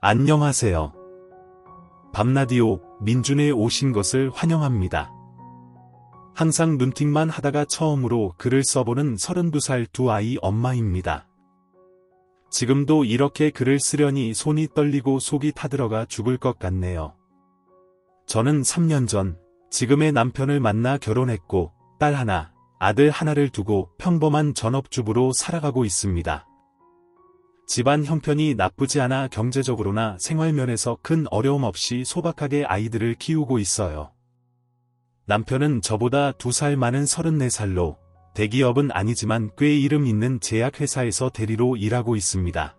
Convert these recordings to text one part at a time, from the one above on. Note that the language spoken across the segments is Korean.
안녕하세요. 밤라디오 민준에 오신 것을 환영합니다. 항상 눈팅만 하다가 처음으로 글을 써보는 32살 두 아이 엄마입니다. 지금도 이렇게 글을 쓰려니 손이 떨리고 속이 타들어가 죽을 것 같네요. 저는 3년 전 지금의 남편을 만나 결혼했고 딸 하나, 아들 하나를 두고 평범한 전업주부로 살아가고 있습니다. 집안 형편이 나쁘지 않아 경제적으로나 생활면에서 큰 어려움 없이 소박하게 아이들을 키우고 있어요. 남편은 저보다 2살 많은 34살로 대기업은 아니지만 꽤 이름 있는 제약회사에서 대리로 일하고 있습니다.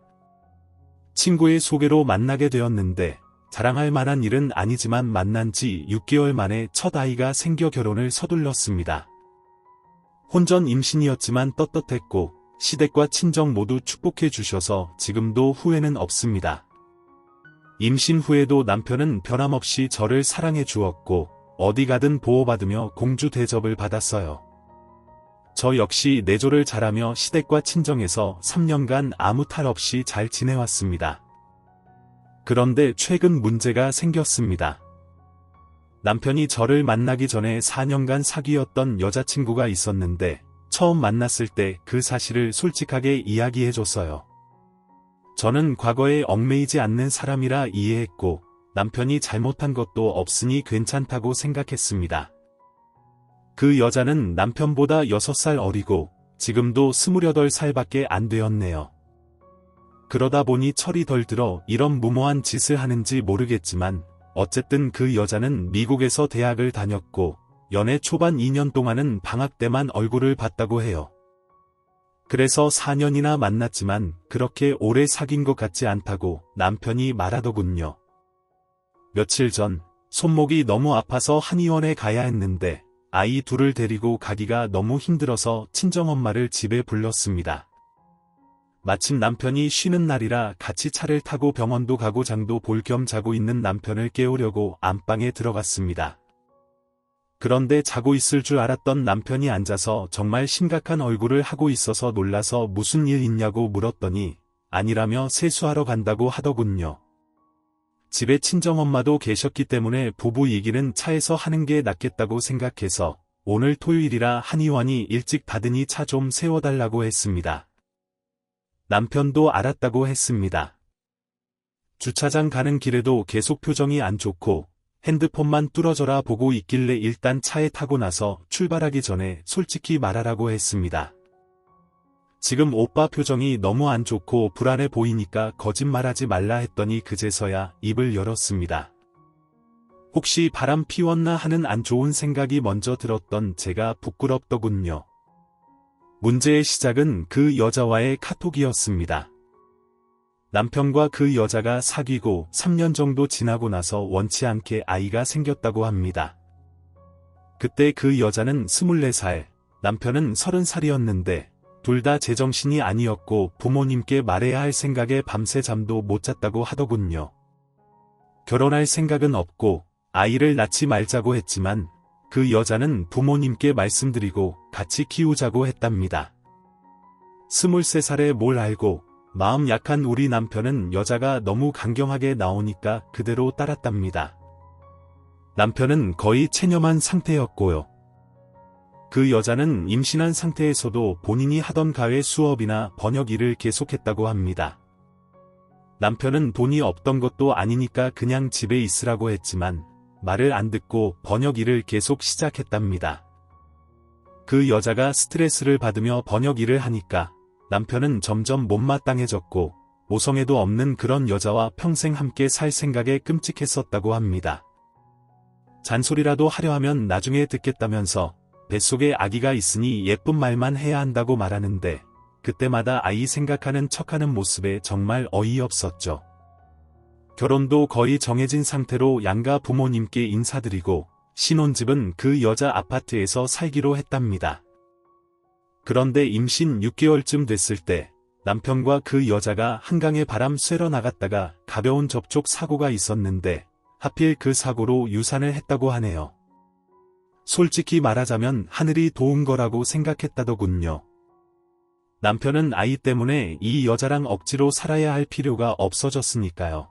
친구의 소개로 만나게 되었는데 자랑할 만한 일은 아니지만 만난 지 6개월 만에 첫 아이가 생겨 결혼을 서둘렀습니다. 혼전 임신이었지만 떳떳했고 시댁과 친정 모두 축복해 주셔서 지금도 후회는 없습니다. 임신 후에도 남편은 변함없이 저를 사랑해 주었고 어디 가든 보호받으며 공주 대접을 받았어요. 저 역시 내조를 잘하며 시댁과 친정에서 3년간 아무 탈 없이 잘 지내왔습니다. 그런데 최근 문제가 생겼습니다. 남편이 저를 만나기 전에 4년간 사귀었던 여자친구가 있었는데 처음 만났을 때 그 사실을 솔직하게 이야기해줬어요. 저는 과거에 얽매이지 않는 사람이라 이해했고 남편이 잘못한 것도 없으니 괜찮다고 생각했습니다. 그 여자는 남편보다 6살 어리고 지금도 28살밖에 안 되었네요. 그러다 보니 철이 덜 들어 이런 무모한 짓을 하는지 모르겠지만 어쨌든 그 여자는 미국에서 대학을 다녔고 연애 초반 2년 동안은 방학 때만 얼굴을 봤다고 해요. 그래서 4년이나 만났지만 그렇게 오래 사귄 것 같지 않다고 남편이 말하더군요. 며칠 전 손목이 너무 아파서 한의원에 가야 했는데 아이 둘을 데리고 가기가 너무 힘들어서 친정엄마를 집에 불렀습니다. 마침 남편이 쉬는 날이라 같이 차를 타고 병원도 가고 장도 볼 겸 자고 있는 남편을 깨우려고 안방에 들어갔습니다. 그런데 자고 있을 줄 알았던 남편이 앉아서 정말 심각한 얼굴을 하고 있어서 놀라서 무슨 일 있냐고 물었더니 아니라며 세수하러 간다고 하더군요. 집에 친정엄마도 계셨기 때문에 부부 얘기는 차에서 하는 게 낫겠다고 생각해서 오늘 토요일이라 한의원이 일찍 닫으니 차 좀 세워달라고 했습니다. 남편도 알았다고 했습니다. 주차장 가는 길에도 계속 표정이 안 좋고 핸드폰만 뚫어져라 보고 있길래 일단 차에 타고 나서 출발하기 전에 솔직히 말하라고 했습니다. 지금 오빠 표정이 너무 안 좋고 불안해 보이니까 거짓말하지 말라 했더니 그제서야 입을 열었습니다. 혹시 바람 피웠나 하는 안 좋은 생각이 먼저 들었던 제가 부끄럽더군요. 문제의 시작은 그 여자와의 카톡이었습니다. 남편과 그 여자가 사귀고 3년 정도 지나고 나서 원치 않게 아이가 생겼다고 합니다. 그때 그 여자는 24살, 남편은 30살이었는데 둘 다 제정신이 아니었고 부모님께 말해야 할 생각에 밤새 잠도 못 잤다고 하더군요. 결혼할 생각은 없고 아이를 낳지 말자고 했지만 그 여자는 부모님께 말씀드리고 같이 키우자고 했답니다. 23살에 뭘 알고 마음 약한 우리 남편은 여자가 너무 강경하게 나오니까 그대로 따랐답니다. 남편은 거의 체념한 상태였고요. 그 여자는 임신한 상태에서도 본인이 하던 가외 수업이나 번역 일을 계속했다고 합니다. 남편은 돈이 없던 것도 아니니까 그냥 집에 있으라고 했지만 말을 안 듣고 번역 일을 계속 시작했답니다. 그 여자가 스트레스를 받으며 번역 일을 하니까 남편은 점점 못마땅해졌고 모성애도 없는 그런 여자와 평생 함께 살 생각에 끔찍했었다고 합니다. 잔소리라도 하려 하면 나중에 듣겠다면서 뱃속에 아기가 있으니 예쁜 말만 해야 한다고 말하는데 그때마다 아이 생각하는 척하는 모습에 정말 어이없었죠. 결혼도 거의 정해진 상태로 양가 부모님께 인사드리고 신혼집은 그 여자 아파트에서 살기로 했답니다. 그런데 임신 6개월쯤 됐을 때 남편과 그 여자가 한강에 바람 쐬러 나갔다가 가벼운 접촉 사고가 있었는데 하필 그 사고로 유산을 했다고 하네요. 솔직히 말하자면 하늘이 도운 거라고 생각했다더군요. 남편은 아이 때문에 이 여자랑 억지로 살아야 할 필요가 없어졌으니까요.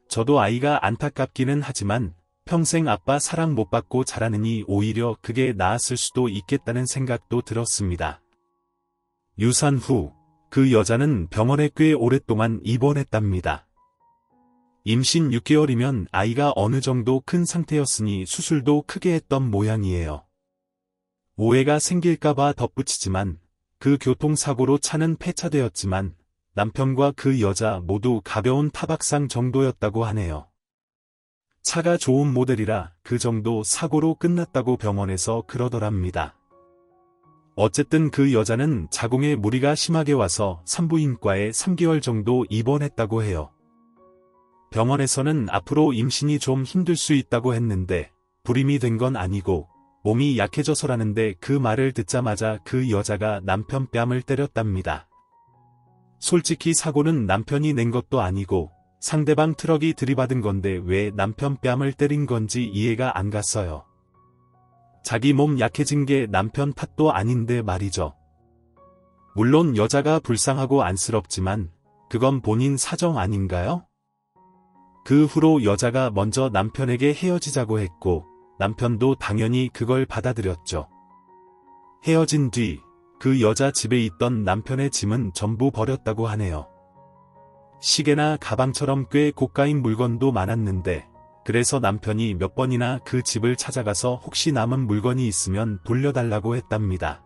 저도 아이가 안타깝기는 하지만 평생 아빠 사랑 못 받고 자라느니 오히려 그게 나았을 수도 있겠다는 생각도 들었습니다. 유산 후 그 여자는 병원에 꽤 오랫동안 입원했답니다. 임신 6개월이면 아이가 어느 정도 큰 상태였으니 수술도 크게 했던 모양이에요. 오해가 생길까봐 덧붙이지만 그 교통사고로 차는 폐차되었지만 남편과 그 여자 모두 가벼운 타박상 정도였다고 하네요. 차가 좋은 모델이라 그 정도 사고로 끝났다고 병원에서 그러더랍니다. 어쨌든 그 여자는 자궁에 무리가 심하게 와서 산부인과에 3개월 정도 입원했다고 해요. 병원에서는 앞으로 임신이 좀 힘들 수 있다고 했는데 불임이 된 건 아니고 몸이 약해져서라는데 그 말을 듣자마자 그 여자가 남편 뺨을 때렸답니다. 솔직히 사고는 남편이 낸 것도 아니고 상대방 트럭이 들이받은 건데 왜 남편 뺨을 때린 건지 이해가 안 갔어요. 자기 몸 약해진 게 남편 탓도 아닌데 말이죠. 물론 여자가 불쌍하고 안쓰럽지만 그건 본인 사정 아닌가요? 그 후로 여자가 먼저 남편에게 헤어지자고 했고 남편도 당연히 그걸 받아들였죠. 헤어진 뒤 그 여자 집에 있던 남편의 짐은 전부 버렸다고 하네요. 시계나 가방처럼 꽤 고가인 물건도 많았는데 그래서 남편이 몇 번이나 그 집을 찾아가서 혹시 남은 물건이 있으면 돌려달라고 했답니다.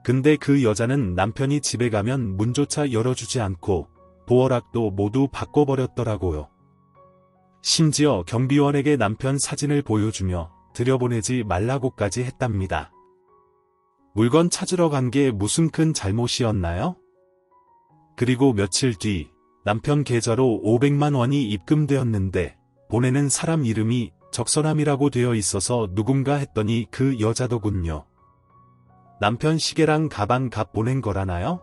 근데 그 여자는 남편이 집에 가면 문조차 열어주지 않고 도어락도 모두 바꿔버렸더라고요. 심지어 경비원에게 남편 사진을 보여주며 들여보내지 말라고까지 했답니다. 물건 찾으러 간 게 무슨 큰 잘못이었나요? 그리고 며칠 뒤 남편 계좌로 500만 원이 입금되었는데 보내는 사람 이름이 적선함이라고 되어 있어서 누군가 했더니 그 여자더군요. 남편 시계랑 가방 값 보낸 거라나요?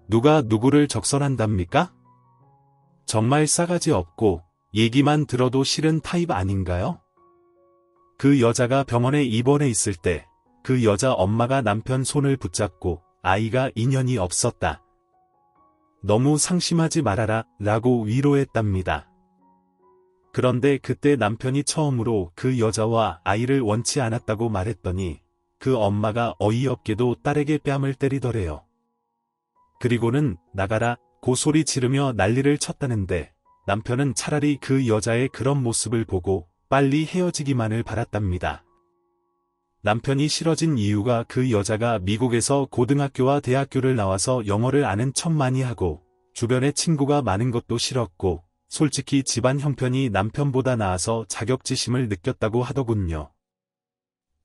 누가 누구를 적선한답니까? 정말 싸가지 없고 얘기만 들어도 싫은 타입 아닌가요? 그 여자가 병원에 입원해 있을 때 그 여자 엄마가 남편 손을 붙잡고 아이가 인연이 없었다. 너무 상심하지 말아라 라고 위로했답니다. 그런데 그때 남편이 처음으로 그 여자와 아이를 원치 않았다고 말했더니 그 엄마가 어이없게도 딸에게 뺨을 때리더래요. 그리고는 나가라 고 소리 지르며 난리를 쳤다는데 남편은 차라리 그 여자의 그런 모습을 보고 빨리 헤어지기만을 바랐답니다. 남편이 싫어진 이유가 그 여자가 미국에서 고등학교와 대학교를 나와서 영어를 아는 척만이 하고 주변에 친구가 많은 것도 싫었고 솔직히 집안 형편이 남편보다 나아서 자격지심을 느꼈다고 하더군요.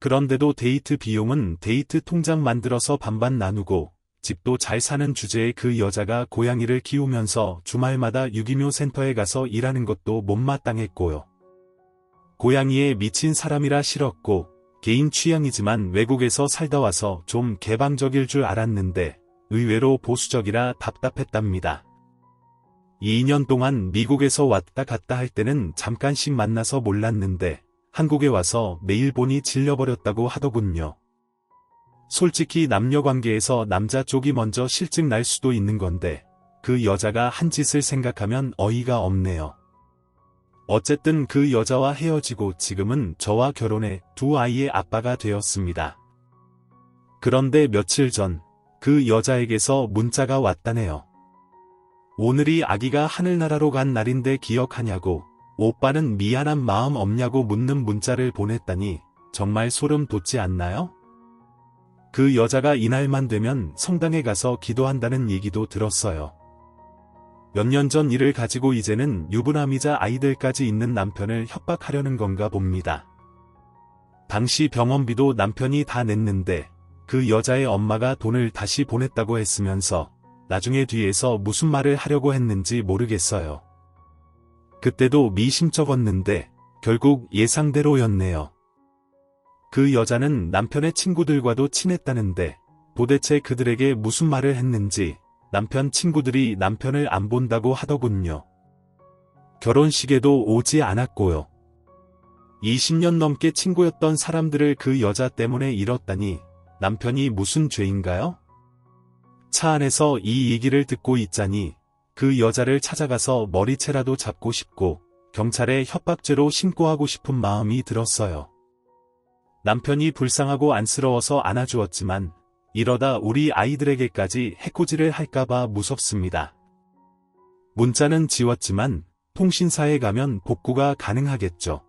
그런데도 데이트 비용은 데이트 통장 만들어서 반반 나누고 집도 잘 사는 주제에 그 여자가 고양이를 키우면서 주말마다 유기묘 센터에 가서 일하는 것도 못마땅했고요. 고양이에 미친 사람이라 싫었고 개인 취향이지만 외국에서 살다 와서 좀 개방적일 줄 알았는데 의외로 보수적이라 답답했답니다. 2년 동안 미국에서 왔다 갔다 할 때는 잠깐씩 만나서 몰랐는데 한국에 와서 매일 보니 질려버렸다고 하더군요. 솔직히 남녀관계에서 남자 쪽이 먼저 실증 날 수도 있는 건데 그 여자가 한 짓을 생각하면 어이가 없네요. 어쨌든 그 여자와 헤어지고 지금은 저와 결혼해 두 아이의 아빠가 되었습니다. 그런데 며칠 전 그 여자에게서 문자가 왔다네요. 오늘이 아기가 하늘나라로 간 날인데 기억하냐고 오빠는 미안한 마음 없냐고 묻는 문자를 보냈다니 정말 소름 돋지 않나요? 그 여자가 이날만 되면 성당에 가서 기도한다는 얘기도 들었어요. 몇 년 전 일을 가지고 이제는 유부남이자 아이들까지 있는 남편을 협박하려는 건가 봅니다. 당시 병원비도 남편이 다 냈는데 그 여자의 엄마가 돈을 다시 보냈다고 했으면서 나중에 뒤에서 무슨 말을 하려고 했는지 모르겠어요. 그때도 미심쩍었는데 결국 예상대로였네요. 그 여자는 남편의 친구들과도 친했다는데 도대체 그들에게 무슨 말을 했는지 남편 친구들이 남편을 안 본다고 하더군요. 결혼식에도 오지 않았고요. 20년 넘게 친구였던 사람들을 그 여자 때문에 잃었다니 남편이 무슨 죄인가요? 차 안에서 이 얘기를 듣고 있자니 그 여자를 찾아가서 머리채라도 잡고 싶고 경찰에 협박죄로 신고하고 싶은 마음이 들었어요. 남편이 불쌍하고 안쓰러워서 안아주었지만 이러다 우리 아이들에게까지 해코지를 할까봐 무섭습니다. 문자는 지웠지만 통신사에 가면 복구가 가능하겠죠.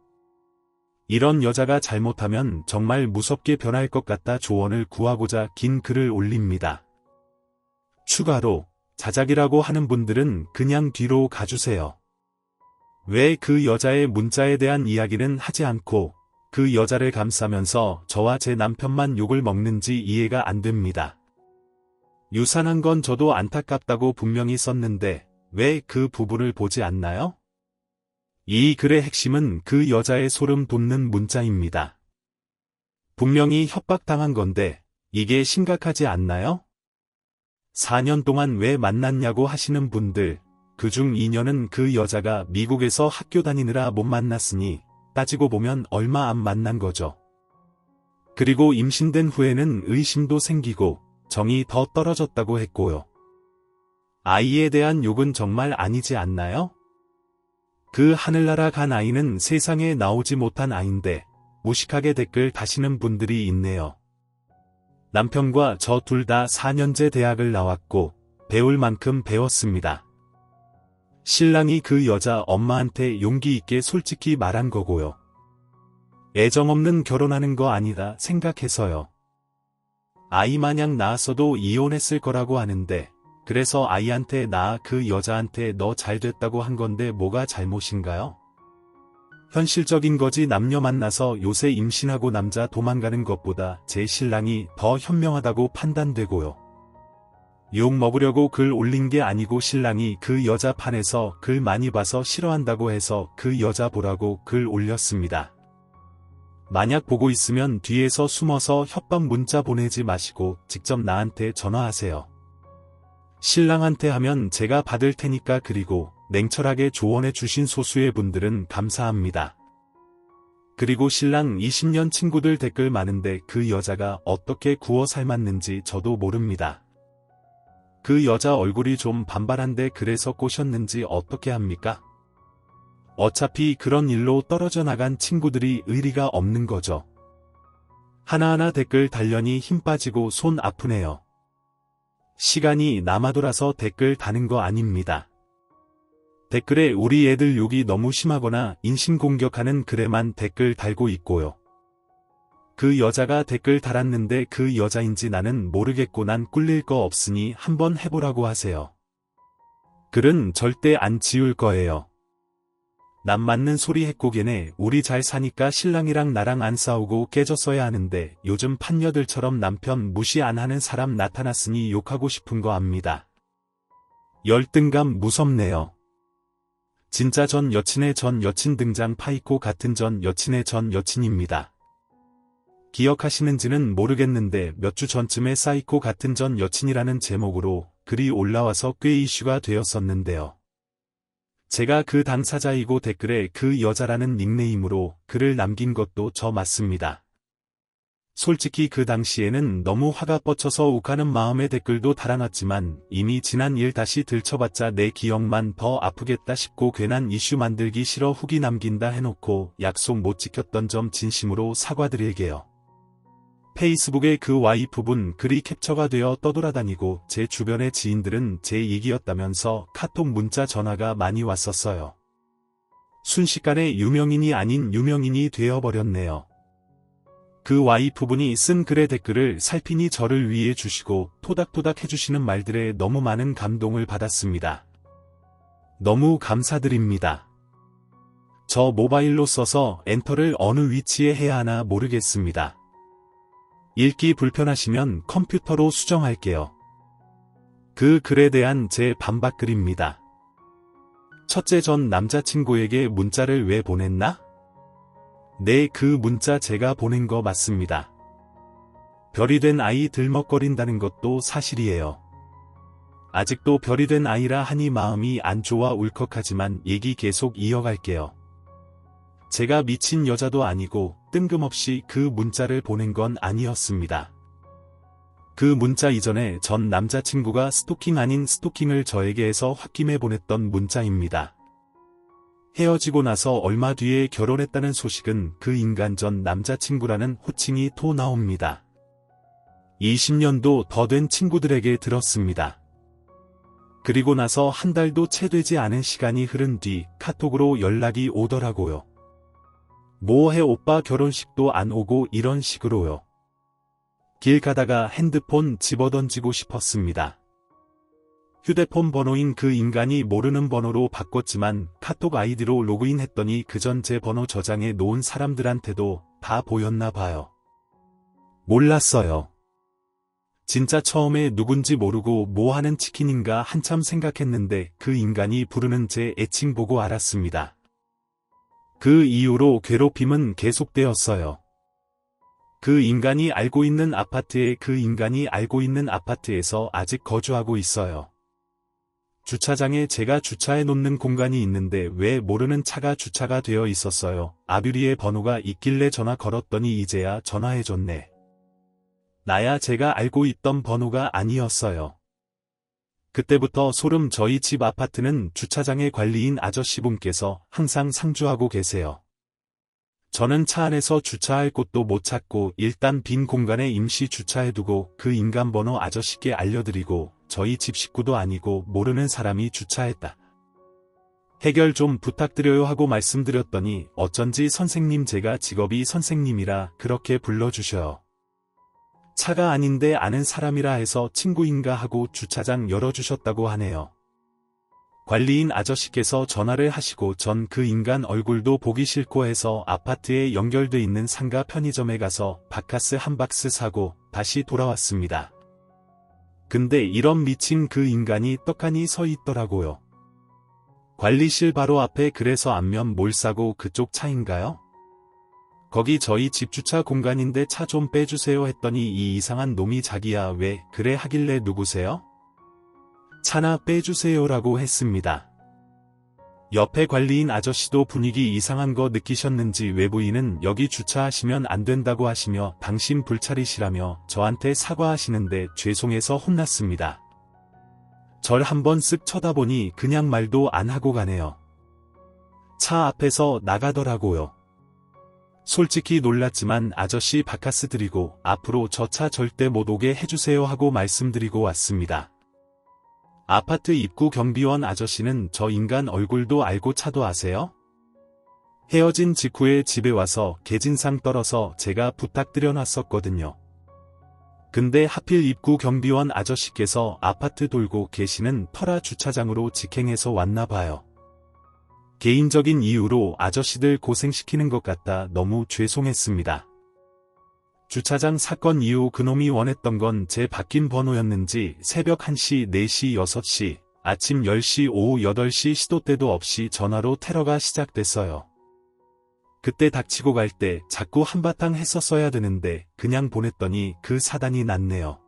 이런 여자가 잘못하면 정말 무섭게 변할 것 같다 조언을 구하고자 긴 글을 올립니다. 추가로 자작이라고 하는 분들은 그냥 뒤로 가주세요. 왜 그 여자의 문자에 대한 이야기는 하지 않고 그 여자를 감싸면서 저와 제 남편만 욕을 먹는지 이해가 안 됩니다. 유산한 건 저도 안타깝다고 분명히 썼는데 왜 그 부분을 보지 않나요? 이 글의 핵심은 그 여자의 소름 돋는 문자입니다. 분명히 협박당한 건데 이게 심각하지 않나요? 4년 동안 왜 만났냐고 하시는 분들, 그중 2년은 그 여자가 미국에서 학교 다니느라 못 만났으니 따지고 보면 얼마 안 만난 거죠. 그리고 임신된 후에는 의심도 생기고 정이 더 떨어졌다고 했고요. 아이에 대한 욕은 정말 아니지 않나요? 그 하늘나라 간 아이는 세상에 나오지 못한 아인데 무식하게 댓글 다시는 분들이 있네요. 남편과 저 둘 다 4년제 대학을 나왔고 배울 만큼 배웠습니다. 신랑이 그 여자 엄마한테 용기 있게 솔직히 말한 거고요. 애정 없는 결혼하는 거 아니다 생각해서요. 아이 마냥 낳았어도 이혼했을 거라고 하는데 그래서 아이한테 낳아 그 여자한테 너 잘됐다고 한 건데 뭐가 잘못인가요? 현실적인 거지 남녀 만나서 요새 임신하고 남자 도망가는 것보다 제 신랑이 더 현명하다고 판단되고요. 욕 먹으려고 글 올린 게 아니고 신랑이 그 여자 판에서 글 많이 봐서 싫어한다고 해서 그 여자 보라고 글 올렸습니다. 만약 보고 있으면 뒤에서 숨어서 협박 문자 보내지 마시고 직접 나한테 전화하세요. 신랑한테 하면 제가 받을 테니까. 그리고 냉철하게 조언해 주신 소수의 분들은 감사합니다. 그리고 신랑 20년 친구들 댓글 많은데 그 여자가 어떻게 구워 삶았는지 저도 모릅니다. 그 여자 얼굴이 좀 반반한데 그래서 꼬셨는지 어떻게 합니까? 어차피 그런 일로 떨어져 나간 친구들이 의리가 없는 거죠. 하나하나 댓글 달려니 힘 빠지고 손 아프네요. 시간이 남아 돌아서 댓글 다는 거 아닙니다. 댓글에 우리 애들 욕이 너무 심하거나 인신공격하는 글에만 댓글 달고 있고요. 그 여자가 댓글 달았는데 그 여자인지 나는 모르겠고 난 꿀릴 거 없으니 한번 해보라고 하세요. 글은 절대 안 지울 거예요. 남 맞는 소리 했고걔네 우리 잘 사니까 신랑이랑 나랑 안 싸우고 깨졌어야 하는데 요즘 판녀들처럼 남편 무시 안 하는 사람 나타났으니 욕하고 싶은 거 압니다. 열등감 무섭네요. 진짜 전 여친의 전 여친 등장 파이코 같은 전 여친의 전 여친입니다. 기억하시는지는 모르겠는데 몇 주 전쯤에 사이코 같은 전 여친이라는 제목으로 글이 올라와서 꽤 이슈가 되었었는데요. 제가 그 당사자이고 댓글에 그 여자라는 닉네임으로 글을 남긴 것도 저 맞습니다. 솔직히 그 당시에는 너무 화가 뻗쳐서 욱하는 마음에 댓글도 달아놨지만 이미 지난 일 다시 들춰봤자 내 기억만 더 아프겠다 싶고 괜한 이슈 만들기 싫어 후기 남긴다 해놓고 약속 못 지켰던 점 진심으로 사과드릴게요. 페이스북에 그 와이프분 글이 캡처가 되어 떠돌아다니고 제 주변의 지인들은 제 얘기였다면서 카톡 문자 전화가 많이 왔었어요. 순식간에 유명인이 아닌 유명인이 되어버렸네요. 그 와이프분이 쓴 글의 댓글을 살피니 저를 위해 주시고 토닥토닥 해주시는 말들에 너무 많은 감동을 받았습니다. 너무 감사드립니다. 저 모바일로 써서 엔터를 어느 위치에 해야 하나 모르겠습니다. 읽기 불편하시면 컴퓨터로 수정할게요. 그 글에 대한 제 반박글입니다. 첫째, 전 남자친구에게 문자를 왜 보냈나? 네, 그 문자 제가 보낸 거 맞습니다. 별이 된 아이 들먹거린다는 것도 사실이에요. 아직도 별이 된 아이라 하니 마음이 안 좋아 울컥하지만 얘기 계속 이어갈게요. 제가 미친 여자도 아니고 뜬금없이 그 문자를 보낸 건 아니었습니다. 그 문자 이전에 전 남자친구가 스토킹 아닌 스토킹을 저에게 해서 홧김에 보냈던 문자입니다. 헤어지고 나서 얼마 뒤에 결혼했다는 소식은 그 인간 전 남자친구라는 호칭이 토 나옵니다. 20년도 더 된 친구들에게 들었습니다. 그리고 나서 한 달도 채 되지 않은 시간이 흐른 뒤 카톡으로 연락이 오더라고요. 뭐해 오빠 결혼식도 안 오고 이런 식으로요. 길 가다가 핸드폰 집어던지고 싶었습니다. 휴대폰 번호인 그 인간이 모르는 번호로 바꿨지만 카톡 아이디로 로그인했더니 그전 제 번호 저장해 놓은 사람들한테도 다 보였나 봐요. 몰랐어요. 진짜 처음에 누군지 모르고 뭐 하는 치킨인가 한참 생각했는데 그 인간이 부르는 제 애칭 보고 알았습니다. 그 이후로 괴롭힘은 계속되었어요. 그 인간이 알고 있는 아파트에 그 인간이 알고 있는 아파트에서 아직 거주하고 있어요. 주차장에 제가 주차해 놓는 공간이 있는데 왜 모르는 차가 주차가 되어 있었어요. 아뷰리의 번호가 있길래 전화 걸었더니 이제야 전화해줬네. 나야 제가 알고 있던 번호가 아니었어요. 그때부터 소름. 저희 집 아파트는 주차장의 관리인 아저씨분께서 항상 상주하고 계세요. 저는 차 안에서 주차할 곳도 못 찾고 일단 빈 공간에 임시 주차해두고 그 인간 번호 아저씨께 알려드리고 저희 집 식구도 아니고 모르는 사람이 주차했다. 해결 좀 부탁드려요 하고 말씀드렸더니 어쩐지 선생님 제가 직업이 선생님이라 그렇게 불러주셔요. 차가 아닌데 아는 사람이라 해서 친구인가 하고 주차장 열어주셨다고 하네요. 관리인 아저씨께서 전화를 하시고 전 그 인간 얼굴도 보기 싫고 해서 아파트에 연결돼 있는 상가 편의점에 가서 바카스 한 박스 사고 다시 돌아왔습니다. 근데 이런 미친 그 인간이 떡하니 서 있더라고요. 관리실 바로 앞에. 그래서 안면 뭘 사고 그쪽 차인가요? 거기 저희 집 주차 공간인데 차 좀 빼주세요 했더니 이 이상한 놈이 자기야 왜 그래 하길래 누구세요? 차나 빼주세요라고 했습니다. 옆에 관리인 아저씨도 분위기 이상한 거 느끼셨는지 외부인은 여기 주차하시면 안 된다고 하시며 당신 불찰이시라며 저한테 사과하시는데 죄송해서 혼났습니다. 절 한번 쓱 쳐다보니 그냥 말도 안 하고 가네요. 차 앞에서 나가더라고요. 솔직히 놀랐지만 아저씨 바카스 드리고 앞으로 저 차 절대 못 오게 해주세요 하고 말씀드리고 왔습니다. 아파트 입구 경비원 아저씨는 저 인간 얼굴도 알고 차도 아세요? 헤어진 직후에 집에 와서 개진상 떨어서 제가 부탁드려 놨었거든요. 근데 하필 입구 경비원 아저씨께서 아파트 돌고 계시는 터라 주차장으로 직행해서 왔나 봐요. 개인적인 이유로 아저씨들 고생시키는 것 같아 너무 죄송했습니다. 주차장 사건 이후 그놈이 원했던 건 제 바뀐 번호였는지 새벽 1시, 4시, 6시, 아침 10시, 오후 8시 시도 때도 없이 전화로 테러가 시작됐어요. 그때 닥치고 갈 때 자꾸 한바탕 했었어야 되는데 그냥 보냈더니 그 사단이 났네요.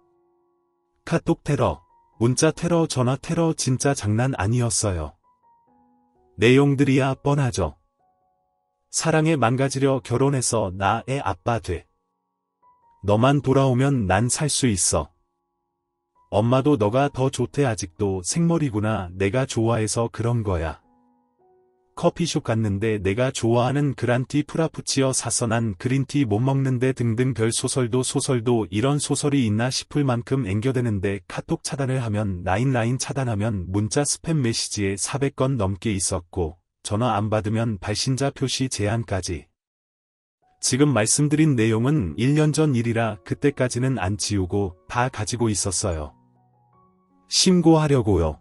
카톡 테러, 문자 테러, 전화 테러 진짜 장난 아니었어요. 내용들이야 뻔하죠. 사랑에 망가지려 결혼해서 나 애 아빠 돼. 너만 돌아오면 난 살 수 있어. 엄마도 너가 더 좋대. 아직도 생머리구나. 내가 좋아해서 그런 거야. 커피숍 갔는데 내가 좋아하는 그란티 프라푸치어 사서 난 그린티 못 먹는데 등등. 별 소설도 이런 소설이 있나 싶을 만큼 앵겨대는데 카톡 차단을 하면 라인 차단하면 문자 스팸 메시지에 400건 넘게 있었고 전화 안 받으면 발신자 표시 제한까지. 지금 말씀드린 내용은 1년 전 일이라 그때까지는 안 지우고 다 가지고 있었어요. 신고하려고요.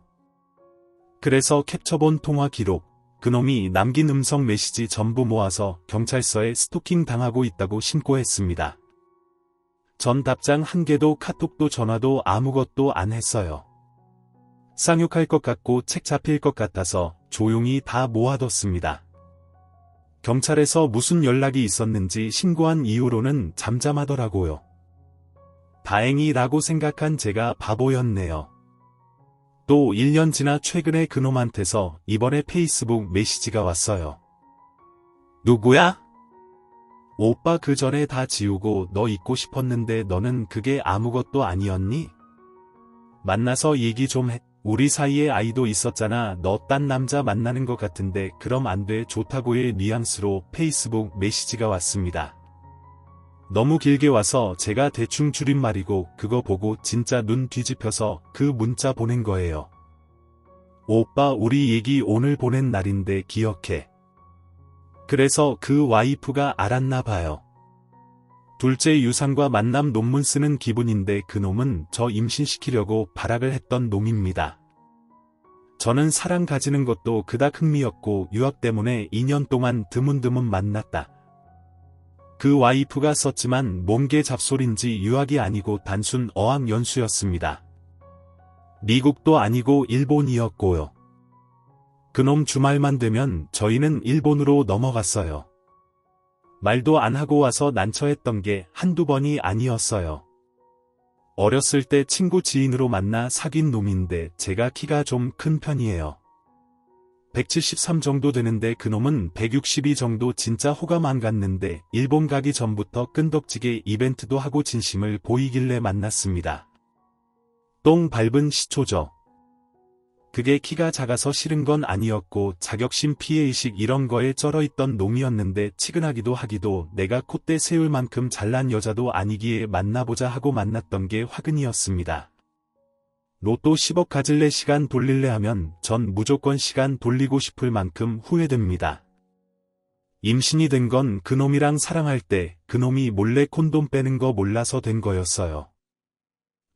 그래서 캡처본 통화 기록, 그놈이 남긴 음성 메시지 전부 모아서 경찰서에 스토킹 당하고 있다고 신고했습니다. 전 답장 한 개도 카톡도 전화도 아무것도 안 했어요. 쌍욕할 것 같고 책 잡힐 것 같아서 조용히 다 모아뒀습니다. 경찰에서 무슨 연락이 있었는지 신고한 이후로는 잠잠하더라고요. 다행이라고 생각한 제가 바보였네요. 또 1년 지나 최근에 그놈한테서 이번에 페이스북 메시지가 왔어요. 누구야? 오빠 그 전에 다 지우고 너 있고 싶었는데 너는 그게 아무것도 아니었니? 만나서 얘기 좀 해. 우리 사이에 아이도 있었잖아. 너 딴 남자 만나는 것 같은데 그럼 안 돼. 좋다고의 뉘앙스로 페이스북 메시지가 왔습니다. 너무 길게 와서 제가 대충 줄임말이고 그거 보고 진짜 눈 뒤집혀서 그 문자 보낸 거예요. 오빠 우리 얘기 오늘 보낸 날인데 기억해. 그래서 그 와이프가 알았나 봐요. 둘째 유산과 만남 논문 쓰는 기분인데 그놈은 저 임신시키려고 발악을 했던 놈입니다. 저는 사랑 가지는 것도 그닥 흥미였고 유학 때문에 2년 동안 드문드문 만났다. 그 와이프가 썼지만 몸개 잡소린지 유학이 아니고 단순 어학연수였습니다. 미국도 아니고 일본이었고요. 그놈 주말만 되면 저희는 일본으로 넘어갔어요. 말도 안 하고 와서 난처했던 게 한두 번이 아니었어요. 어렸을 때 친구 지인으로 만나 사귄 놈인데 제가 키가 좀 큰 편이에요. 173 정도 되는데 그놈은 162 정도. 진짜 호감 안 갔는데 일본 가기 전부터 끈덕지게 이벤트도 하고 진심을 보이길래 만났습니다. 똥 밟은 시초죠. 그게 키가 작아서 싫은 건 아니었고 자격심 피해의식 이런 거에 쩔어있던 놈이었는데 치근하기도 하기도 내가 콧대 세울 만큼 잘난 여자도 아니기에 만나보자 하고 만났던 게 화근이었습니다. 로또 10억 가질래 시간 돌릴래 하면 전 무조건 시간 돌리고 싶을 만큼 후회됩니다. 임신이 된 건 그놈이랑 사랑할 때 그놈이 몰래 콘돔 빼는 거 몰라서 된 거였어요.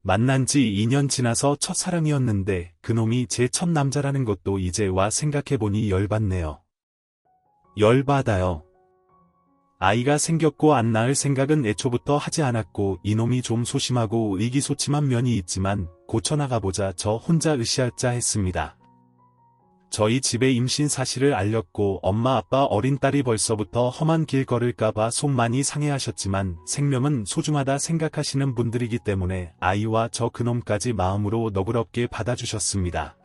만난 지 2년 지나서 첫사랑이었는데 그놈이 제 첫 남자라는 것도 이제 와 생각해보니 열받네요. 열받아요. 아이가 생겼고 안 낳을 생각은 애초부터 하지 않았고 이놈이 좀 소심하고 의기소침한 면이 있지만 고쳐나가보자 저 혼자 으쌰으쌰 했습니다. 저희 집에 임신 사실을 알렸고 엄마 아빠 어린 딸이 벌써부터 험한 길 걸을까봐 속 많이 상해하셨지만 생명은 소중하다 생각하시는 분들이기 때문에 아이와 저 그놈까지 마음으로 너그럽게 받아주셨습니다.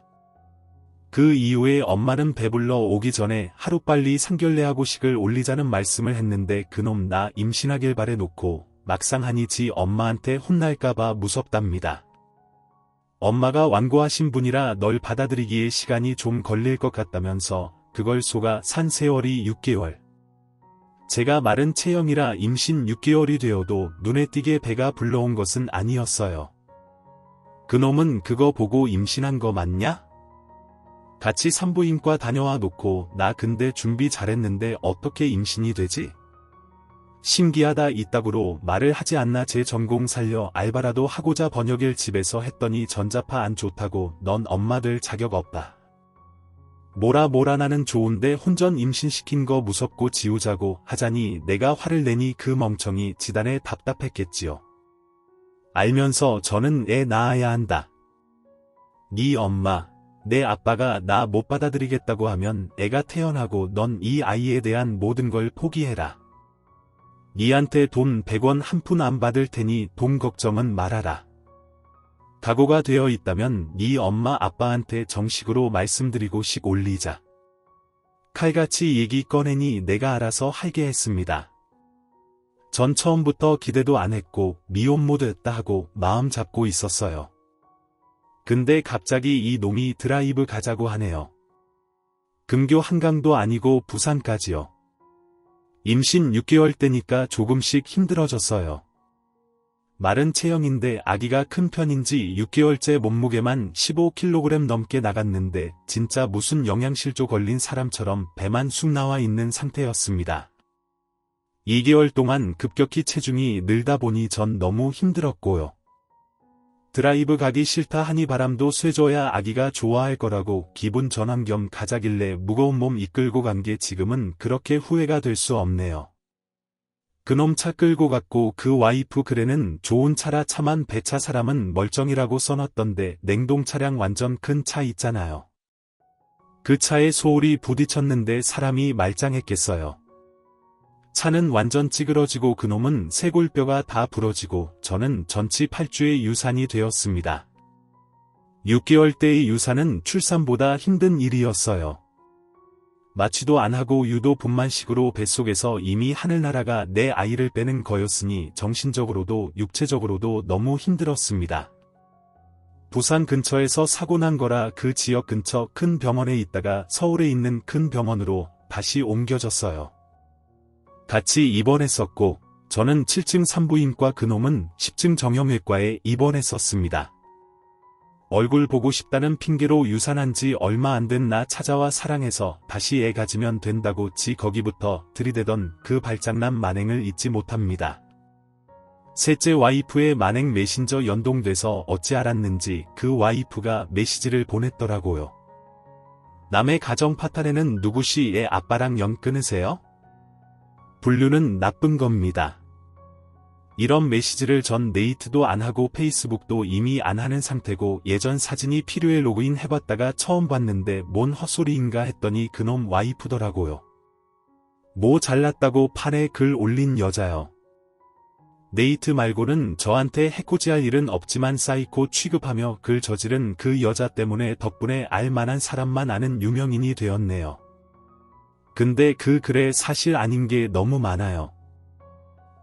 그 이후에 엄마는 배불러 오기 전에 하루빨리 상견례하고식을 올리자는 말씀을 했는데 그놈 나 임신하길 바래놓고 막상 하니 지 엄마한테 혼날까봐 무섭답니다. 엄마가 완고하신 분이라 널 받아들이기에 시간이 좀 걸릴 것 같다면서 그걸 속아 산 세월이 6개월. 제가 마른 체형이라 임신 6개월이 되어도 눈에 띄게 배가 불러온 것은 아니었어요. 그놈은 그거 보고 임신한 거 맞냐? 같이 산부인과 다녀와 놓고 나 근데 준비 잘했는데 어떻게 임신이 되지? 신기하다 이따구로 말을 하지 않나 제 전공 살려 알바라도 하고자 번역일 집에서 했더니 전자파 안 좋다고 넌 엄마들 자격 없다. 뭐라 나는 좋은데 혼전 임신시킨 거 무섭고 지우자고 하자니 내가 화를 내니 그 멍청이 지단에 답답했겠지요. 알면서 저는 애 낳아야 한다. 네 엄마, 내 아빠가 나 못 받아들이겠다고 하면 애가 태어나고 넌 이 아이에 대한 모든 걸 포기해라. 니한테 돈 100원 한 푼 안 받을 테니 돈 걱정은 말아라. 각오가 되어 있다면 네 엄마 아빠한테 정식으로 말씀드리고 식 올리자. 칼같이 얘기 꺼내니 내가 알아서 할게 했습니다. 전 처음부터 기대도 안 했고 미혼 모드였다 하고 마음 잡고 있었어요. 근데 갑자기 이 놈이 드라이브 가자고 하네요. 근교 한강도 아니고 부산까지요. 임신 6개월 때니까 조금씩 힘들어졌어요. 마른 체형인데 아기가 큰 편인지 6개월째 몸무게만 15kg 넘게 나갔는데 진짜 무슨 영양실조 걸린 사람처럼 배만 쑥 나와 있는 상태였습니다. 2개월 동안 급격히 체중이 늘다 보니 전 너무 힘들었고요. 드라이브 가기 싫다 하니 바람도 쐬줘야 아기가 좋아할 거라고 기분 전환 겸 가자길래 무거운 몸 이끌고 간 게 지금은 그렇게 후회가 될 수 없네요. 그놈 차 끌고 갔고 그 와이프 글에는 좋은 차라 차만 배차 사람은 멀쩡이라고 써놨던데 냉동 차량 완전 큰 차 있잖아요. 그 차에 소울이 부딪혔는데 사람이 말짱했겠어요. 차는 완전 찌그러지고 그놈은 쇄골뼈가 다 부러지고 저는 전치 8주의 유산이 되었습니다. 6개월 때의 유산은 출산보다 힘든 일이었어요. 마취도 안 하고 유도 분만식으로 뱃속에서 이미 하늘나라가 내 아이를 빼는 거였으니 정신적으로도 육체적으로도 너무 힘들었습니다. 부산 근처에서 사고 난 거라 그 지역 근처 큰 병원에 있다가 서울에 있는 큰 병원으로 다시 옮겨졌어요. 같이 입원했었고 저는 7층 산부인과 그놈은 10층 정형외과에 입원했었습니다. 얼굴 보고 싶다는 핑계로 유산한 지 얼마 안 된 나 찾아와 사랑해서 다시 애 가지면 된다고 지 거기부터 들이대던 그 발장난 만행을 잊지 못합니다. 셋째 와이프의 만행 메신저 연동돼서 어찌 알았는지 그 와이프가 메시지를 보냈더라고요. 남의 가정 파탄에는 누구시 애 아빠랑 연 끊으세요? 분류는 나쁜 겁니다. 이런 메시지를 전 네이트도 안 하고 페이스북도 이미 안 하는 상태고 예전 사진이 필요해 로그인 해봤다가 처음 봤는데 뭔 헛소리인가 했더니 그놈 와이프더라고요. 뭐 잘났다고 판에 글 올린 여자요. 네이트 말고는 저한테 해코지할 일은 없지만 사이코 취급하며 글 저지른 그 여자 때문에 덕분에 알만한 사람만 아는 유명인이 되었네요. 근데 그 글에 사실 아닌 게 너무 많아요.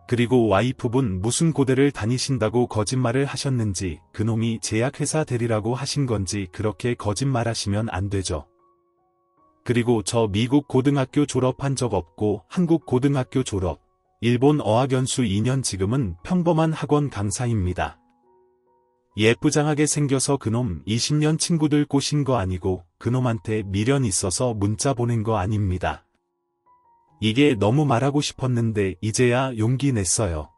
그리고 와이프분 무슨 고대를 다니신다고 거짓말을 하셨는지 그놈이 제약회사 대리라고 하신 건지 그렇게 거짓말하시면 안 되죠. 그리고 저 미국 고등학교 졸업한 적 없고 한국 고등학교 졸업, 일본 어학연수 2년 지금은 평범한 학원 강사입니다. 예쁘장하게 생겨서 그놈 20년 친구들 꼬신 거 아니고 그놈한테 미련 있어서 문자 보낸 거 아닙니다. 이게 너무 말하고 싶었는데 이제야 용기 냈어요.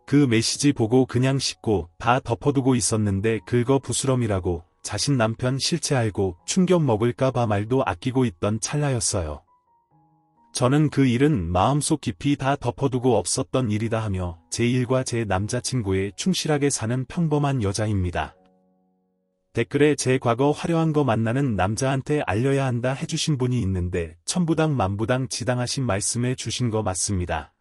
그 메시지 보고 그냥 씹고 다 덮어두고 있었는데 긁어 부스럼이라고 자신 남편 실체 알고 충격 먹을까봐 말도 아끼고 있던 찰나였어요. 저는 그 일은 마음속 깊이 다 덮어두고 없었던 일이다 하며 제 일과 제 남자친구에 충실하게 사는 평범한 여자입니다. 댓글에 제 과거 화려한 거 만나는 남자한테 알려야 한다 해주신 분이 있는데 천부당 만부당 지당하신 말씀해 주신 거 맞습니다.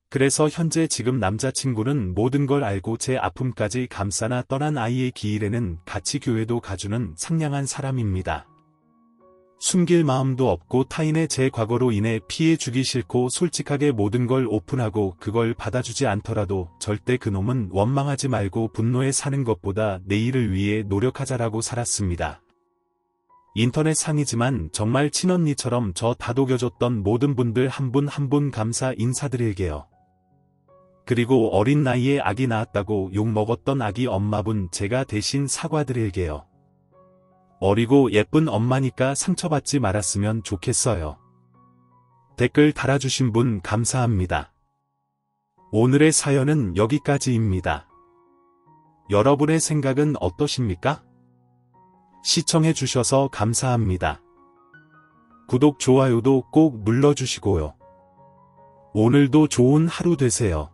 그래서 현재 지금 남자친구는 모든 걸 알고 제 아픔까지 감싸나 떠난 아이의 기일에는 같이 교회도 가주는 상냥한 사람입니다. 숨길 마음도 없고 타인의 제 과거로 인해 피해 주기 싫고 솔직하게 모든 걸 오픈하고 그걸 받아주지 않더라도 절대 그놈은 원망하지 말고 분노에 사는 것보다 내일을 위해 노력하자라고 살았습니다. 인터넷 상이지만 정말 친언니처럼 저 다독여줬던 모든 분들 한 분 한 분 감사 인사드릴게요. 그리고 어린 나이에 아기 낳았다고 욕먹었던 아기 엄마분 제가 대신 사과드릴게요. 어리고 예쁜 엄마니까 상처받지 말았으면 좋겠어요. 댓글 달아주신 분 감사합니다. 오늘의 사연은 여기까지입니다. 여러분의 생각은 어떠십니까? 시청해주셔서 감사합니다. 구독, 좋아요도 꼭 눌러주시고요. 오늘도 좋은 하루 되세요.